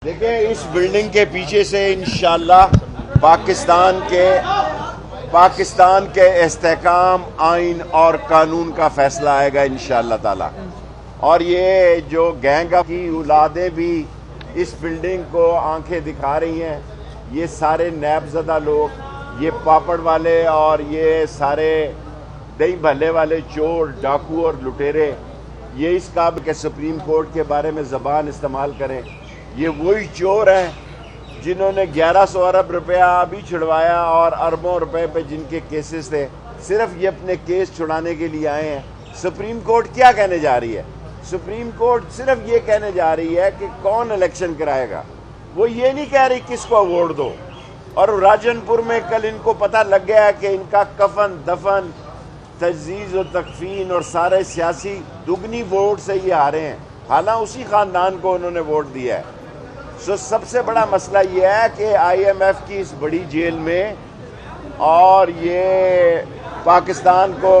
देखिए, इस बिल्डिंग के पीछे से इंशाअल्लाह पाकिस्तान के इस्तेहकाम, आइन और कानून का फैसला आएगा इंशाअल्लाह ताला। और ये जो गैंग की औलादें भी इस बिल्डिंग को आंखें दिखा रही हैं, ये सारे नैबज़दा लोग, ये पापड़ वाले और ये सारे दही भल्ले वाले चोर, डाकू और लुटेरे, ये इस काबिल के सुप्रीम कोर्ट के बारे में ज़बान इस्तेमाल करें। ये वही चोर हैं जिन्होंने 1100 अरब रुपया अभी छुड़वाया और अरबों रुपए पे जिनके केसेस थे, सिर्फ ये अपने केस छुड़ाने के लिए आए हैं। सुप्रीम कोर्ट क्या कहने जा रही है? सुप्रीम कोर्ट सिर्फ ये कहने जा रही है कि कौन इलेक्शन कराएगा। वो ये नहीं कह रही किसको अवॉर्ड दो। और राजनपुर में कल इनको पता लग गया कि इनका कफन दफन, तजदीद और तकफीन और सारे सियासी दुगनी वोट से ये हारे हैं। हालांकि उसी खानदान को उन्होंने वोट दिया है। सो सबसे बड़ा मसला ये है कि IMF की इस बड़ी जेल में और ये पाकिस्तान को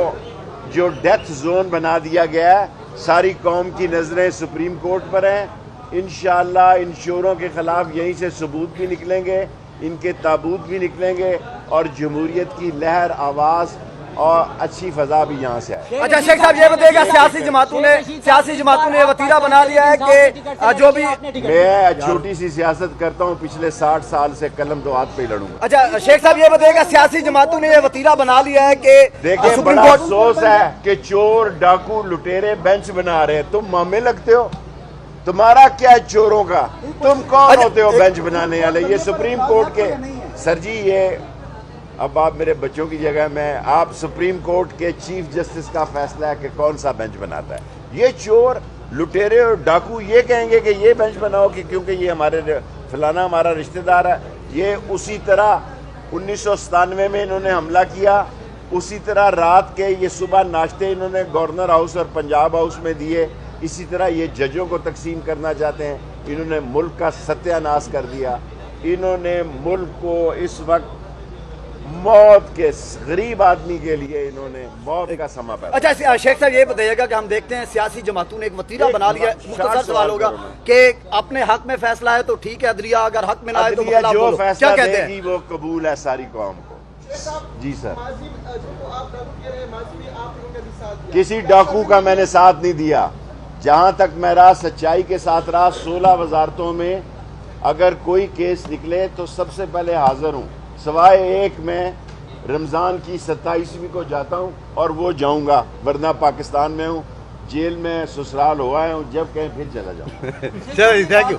जो डेथ जोन बना दिया गया है, सारी कौम की नज़रें सुप्रीम कोर्ट पर हैं। इंशाअल्लाह इन चोरों के ख़िलाफ़ यहीं से सबूत भी निकलेंगे, इनके ताबूत भी निकलेंगे और जमहूरियत की लहर, आवाज़ और अच्छी फजा भी यहाँ से आए। अच्छा शेख साहब, ये बताइएगा सियासी जमातों ने वतीरा बना लिया है कि जो भी मैं छोटी सी सियासत करता हूँ, पिछले 60 साल से कलम तो हाथ पे ही लड़ूंगा। अच्छा शेख साहब, ये बताइएगा सियासी जमातों ने ये वतीरा बना लिया है कि देखिए, बड़ा अफसोस है कि चोर, डाकू, लुटेरे बेंच बना रहे हैं। तुम मामे लगते हो, तुम्हारा क्या है चोरों का? तुम कौन होते हो बेंच बनाने वाले? ये सुप्रीम कोर्ट के सर जी, ये अब आप मेरे बच्चों की जगह में, आप सुप्रीम कोर्ट के चीफ जस्टिस का फैसला है कि कौन सा बेंच बनाता है। ये चोर, लुटेरे और डाकू ये कहेंगे कि ये बेंच बनाओ कि क्योंकि ये हमारे फलाना हमारा रिश्तेदार है। ये उसी तरह 1997 में इन्होंने हमला किया, उसी तरह रात के ये सुबह नाश्ते इन्होंने गवर्नर हाउस और पंजाब हाउस में दिए। इसी तरह ये जजों को तकसीम करना चाहते हैं। इन्होंने मुल्क का सत्यानाश कर दिया। इन्होंने मुल्क को इस वक्त मौत के, गरीब आदमी के लिए इन्होंने मौत का समा पैदा। अच्छा शेख साहब, ये बताइएगा कि हम देखते हैं सियासी जमातों ने एक वतीरा बना लिया। मुख्तसर सवाल होगा कि अपने हक में फैसला है तो ठीक है, अदलिया अगर हक में ना आए तो जो फैसला देगी वो कबूल है सारी कौम को। जी सर, किसी डाकू का मैंने साथ नहीं दिया। जहां तक मैं रहा, सच्चाई के साथ रहा। 16 वजारतों में अगर कोई केस निकले तो सबसे पहले हाजिर हूँ, सवाए एक मैं रमज़ान की 27वीं को जाता हूँ और वो जाऊँगा, वरना पाकिस्तान में हूँ, जेल में ससुराल हुआ हूँ, जब कहें फिर चला जाऊँ। चलिए, थैंक यू।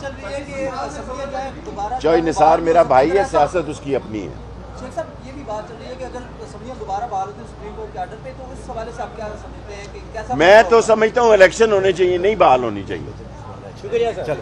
चौई निसार मेरा भाई है, सियासत उसकी अपनी है। शेख साहब, ये भी बात चल रही है कि अगर असम्बलियां दोबारा बहाल होती है सुप्रीम कोर्ट के आर्डर पे, तो इस हवाले से आप क्या समझते हैं कि कैसा? मैं तो समझता हूँ इलेक्शन होने चाहिए, नहीं बहाल होनी चाहिए। शुक्रिया सर।